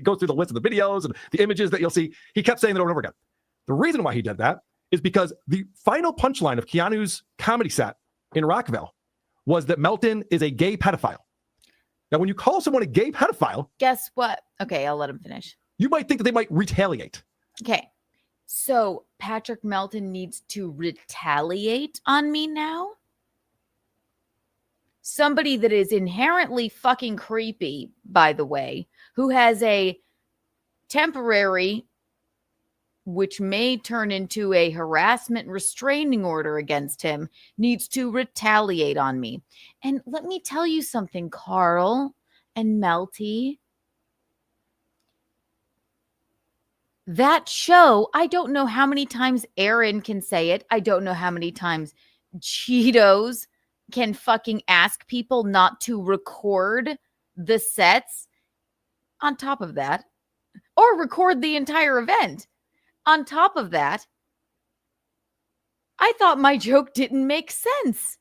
goes through the list of the videos and the images that you'll see. He kept saying that over and over again. The reason why he did that is because the final punchline of Keanu's comedy set in Rockville was that Melton is a gay pedophile. Now, when you call someone a gay pedophile, guess what? Okay, I'll let him finish. You might think that they might retaliate. Okay, so Patrick Melton needs to retaliate on me now? Somebody that is inherently fucking creepy, by the way, who has a temporary, which may turn into a harassment restraining order against him, needs to retaliate on me. And let me tell you something, Carl and Melty. That show, I don't know how many times Aaron can say it. I don't know how many times Cheetos can fucking ask people not to record the sets on top of that, or record the entire event. On top of that, I thought my joke didn't make sense.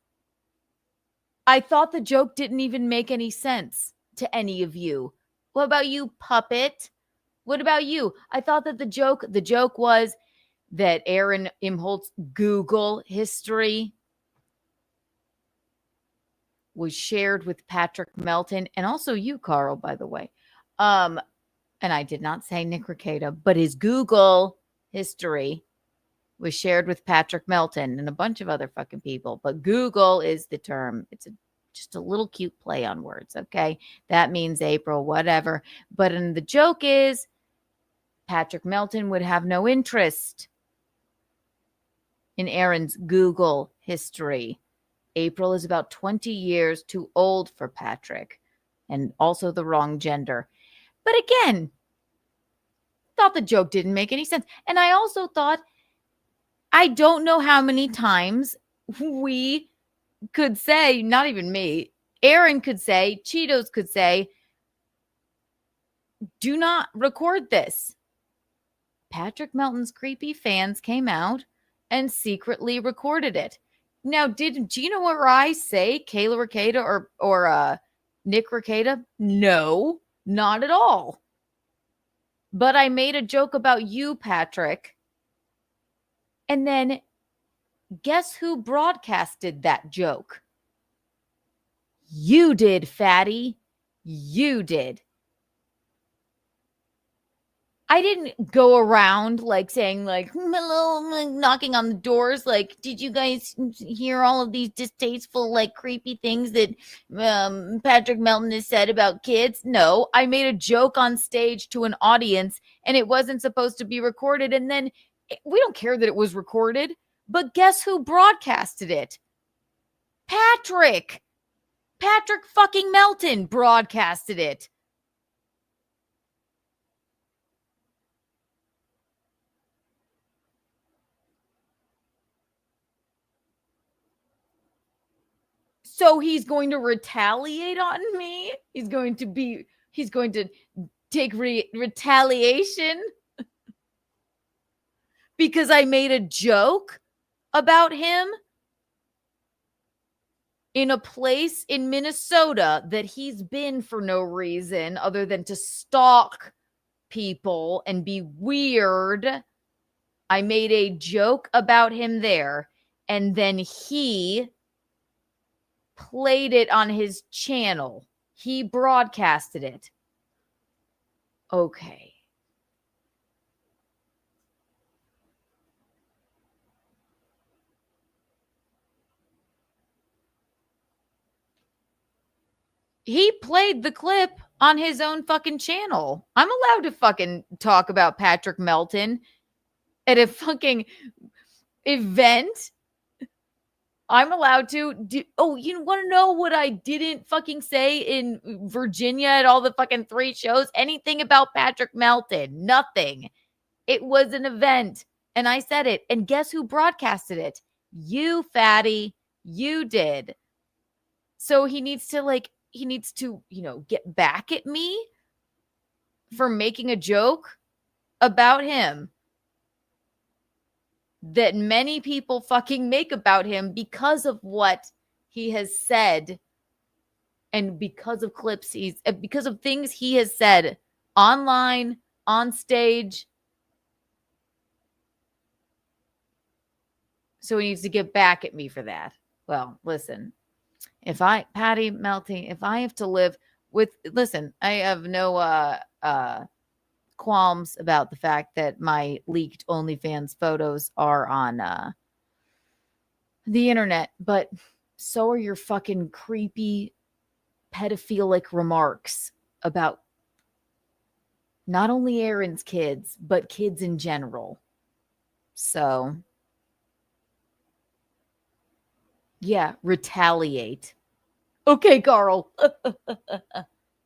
I thought the joke didn't even make any sense to any of you. What about you, puppet? What about you? I thought that the joke was that Aaron Imholt's Google history was shared with Patrick Melton, and also you, Carl, by the way. And I did not say Nick Rekieta, but his Google history was shared with Patrick Melton and a bunch of other fucking people. But Google is the term. It's just a little cute play on words, okay? That means April, whatever. But the joke is Patrick Melton would have no interest in Aaron's Google history. April is about 20 years too old for Patrick, and also the wrong gender. But again, thought the joke didn't make any sense. And I also thought, I don't know how many times we could say, not even me, Aaron could say, Cheetos could say, do not record this. Patrick Melton's creepy fans came out and secretly recorded it. Now, did Gina or I say Kayla Rekieta or Nick Rekieta? No, not at all. But I made a joke about you, Patrick. And then guess who broadcasted that joke? You did, fatty. You did. I didn't go around saying hello, knocking on the doors. Did you guys hear all of these distasteful, creepy things that Patrick Melton has said about kids? No, I made a joke on stage to an audience and it wasn't supposed to be recorded. And then we don't care that it was recorded, but guess who broadcasted it? Patrick fucking Melton broadcasted it. So he's going to retaliate on me. He's going to take retaliation because I made a joke about him in a place in Minnesota that he's been for no reason other than to stalk people and be weird. I made a joke about him there, and then he played it on his channel. He broadcasted it. Okay. He played the clip on his own fucking channel. I'm allowed to fucking talk about Patrick Melton at a fucking event. I'm allowed to do. Oh, you want to know what I didn't fucking say in Virginia at all the fucking 3 shows? Anything about Patrick Melton? Nothing. It was an event and I said it. And guess who broadcasted it? You, fatty. You did. So he needs to, get back at me for making a joke about him that many people fucking make about him because of what he has said and because of clips because of things he has said online, on stage. So he needs to get back at me for that. Well, listen, Patty Melton, if I have to live with, listen, I have no qualms about the fact that my leaked OnlyFans photos are on the internet, but so are your fucking creepy pedophilic remarks about not only Aaron's kids, but kids in general. So, yeah, retaliate. Okay, Carl.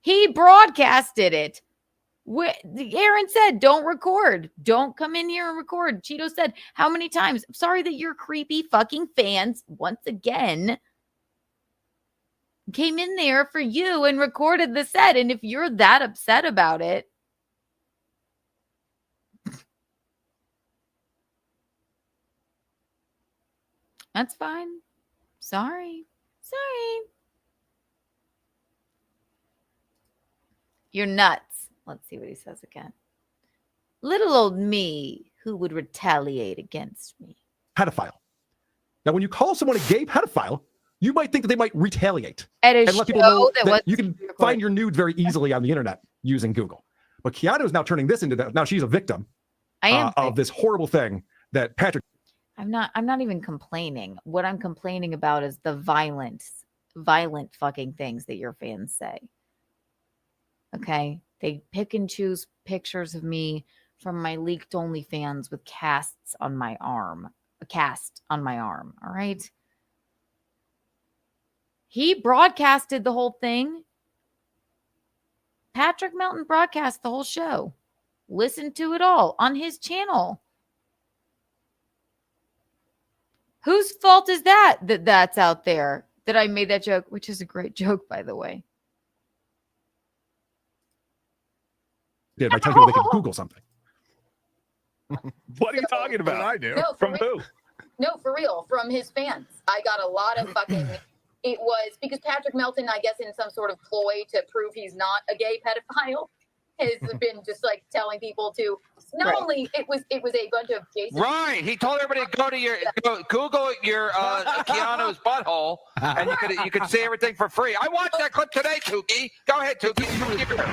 He broadcasted it. Aaron said, don't record. Don't come in here and record. Cheeto said, how many times? I'm sorry that your creepy fucking fans, once again, came in there for you and recorded the set. And if you're that upset about it, that's fine. Sorry. You're nuts. Let's see what he says again. Little old me who would retaliate against me. Pedophile. Now, when you call someone a gay pedophile, you might think that they might retaliate At a and let people know show that you can find your nudes very easily on the internet using Google. But Keanu is now turning this into that. Now she's a victim of this horrible thing that Patrick. I'm not even complaining. What I'm complaining about is the violent fucking things that your fans say. Okay? They pick and choose pictures of me from my leaked OnlyFans with casts on my arm. A cast on my arm. All right? He broadcasted the whole thing. Patrick Melton broadcast the whole show. Listen to it all on his channel. Whose fault is that's out there that I made that joke, which is a great joke, by the way. Yeah, by telling people they can Google something. What are you talking about? I do. No, from who? No, for real, from his fans. I got a lot of fucking. It was because Patrick Melton, I guess, in some sort of ploy to prove he's not a gay pedophile, has been just like telling people to. Not only it was a bunch of Jason. Right. He told everybody to Google your Keanu's butthole, and you could see everything for free. I watched that clip today, Tuki. Go ahead, Tuki.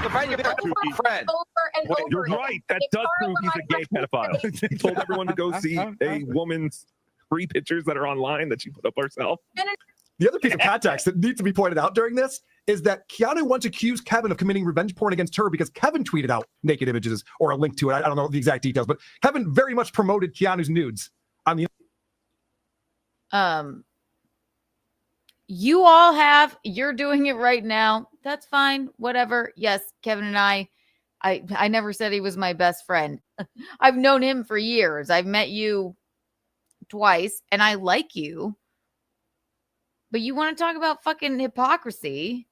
Defend your friend. You're right. That does prove he's a gay pedophile. He told everyone to go see a woman's free pictures that are online that she put up herself. The other piece of context that needs to be pointed out during this is that Keanu once accused Kevin of committing revenge porn against her because Kevin tweeted out naked images or a link to it. I don't know the exact details, but Kevin very much promoted Keanu's nudes on the. You all you're doing it right now. That's fine. Whatever. Yes, Kevin and I never said he was my best friend. I've known him for years. I've met you twice and I like you. But you want to talk about fucking hypocrisy?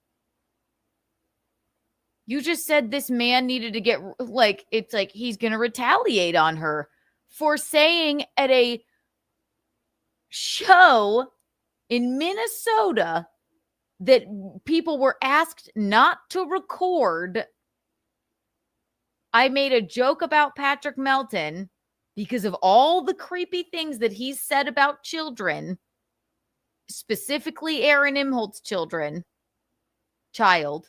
You just said this man needed to get, like, it's like he's going to retaliate on her for saying at a show in Minnesota that people were asked not to record. I made a joke about Patrick Melton because of all the creepy things that he's said about children. Specifically Aaron Imholt's child.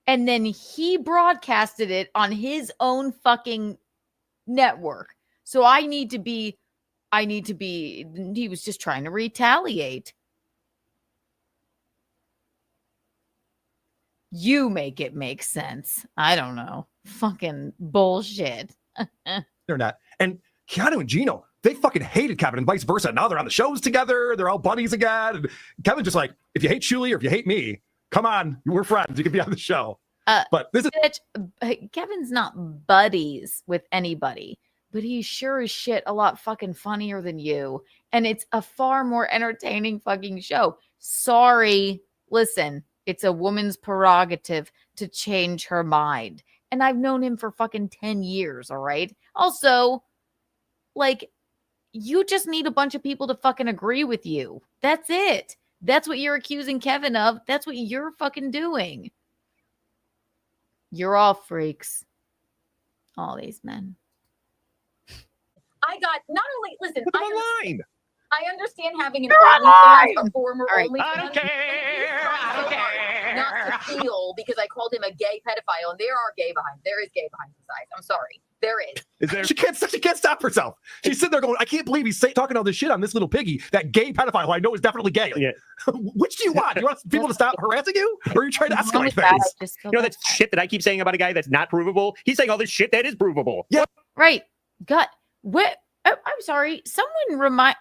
And then he broadcasted it on his own fucking network. So he was just trying to retaliate. You make it make sense. I don't know. Fucking bullshit. They're not. And Keanu and Gino, they fucking hated Kevin and vice versa. Now they're on the shows together. They're all buddies again. And Kevin's just like, if you hate Shuli or if you hate me, come on, we're friends. You can be on the show. But this is Kevin's not buddies with anybody, but he's sure as shit a lot fucking funnier than you. And it's a far more entertaining fucking show. Sorry. Listen, it's a woman's prerogative to change her mind. And I've known him for fucking 10 years, all right? Also, like, you just need a bunch of people to fucking agree with you. That's it. That's what you're accusing Kevin of. That's what you're fucking doing. You're all freaks. All these men. I got not only listen. Put them online. I understand having an OnlyFans, a former All right. OnlyFans. I don't care. I don't care. Not to feel because I called him a gay pedophile, and there is gay behind his eyes. I'm sorry, there is. Is there? She can't stop herself. She's sitting there going, I can't believe he's talking all this shit on this little piggy, that gay pedophile who I know is definitely gay. Yeah. Which do you want? You want people to stop harassing you? Or are you trying to escalate That, I things? just feel You know bad. that shit that I keep saying about a guy that's not provable? He's saying all this shit that is provable. Right. God. What? I'm sorry. Someone remind.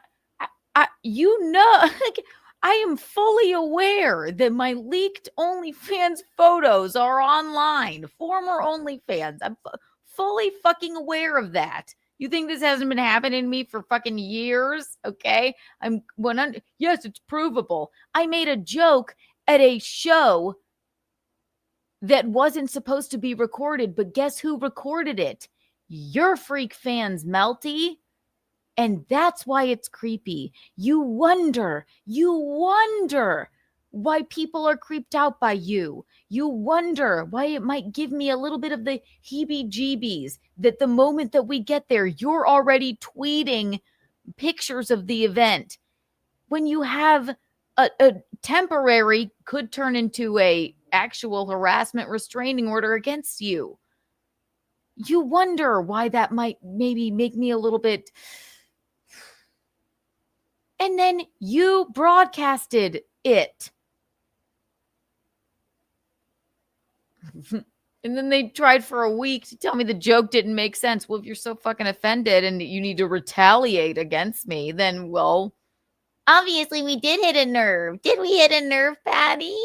Like, I am fully aware that my leaked OnlyFans photos are online. Former OnlyFans. I'm fully fucking aware of that. You think this hasn't been happening to me for fucking years? Okay. I'm 100. Yes, it's provable. I made a joke at a show that wasn't supposed to be recorded, but guess who recorded it? Your freak fans, Melty. And that's why it's creepy. You wonder why people are creeped out by you. You wonder why it might give me a little bit of the heebie-jeebies that the moment that we get there, you're already tweeting pictures of the event. When you have a temporary could turn into a actual harassment restraining order against you. You wonder why that might maybe make me a little bit... And then you broadcasted it. And then they tried for a week to tell me the joke didn't make sense. Well, if you're so fucking offended and you need to retaliate against me, then, well, obviously we did hit a nerve. Did we hit a nerve, Patty?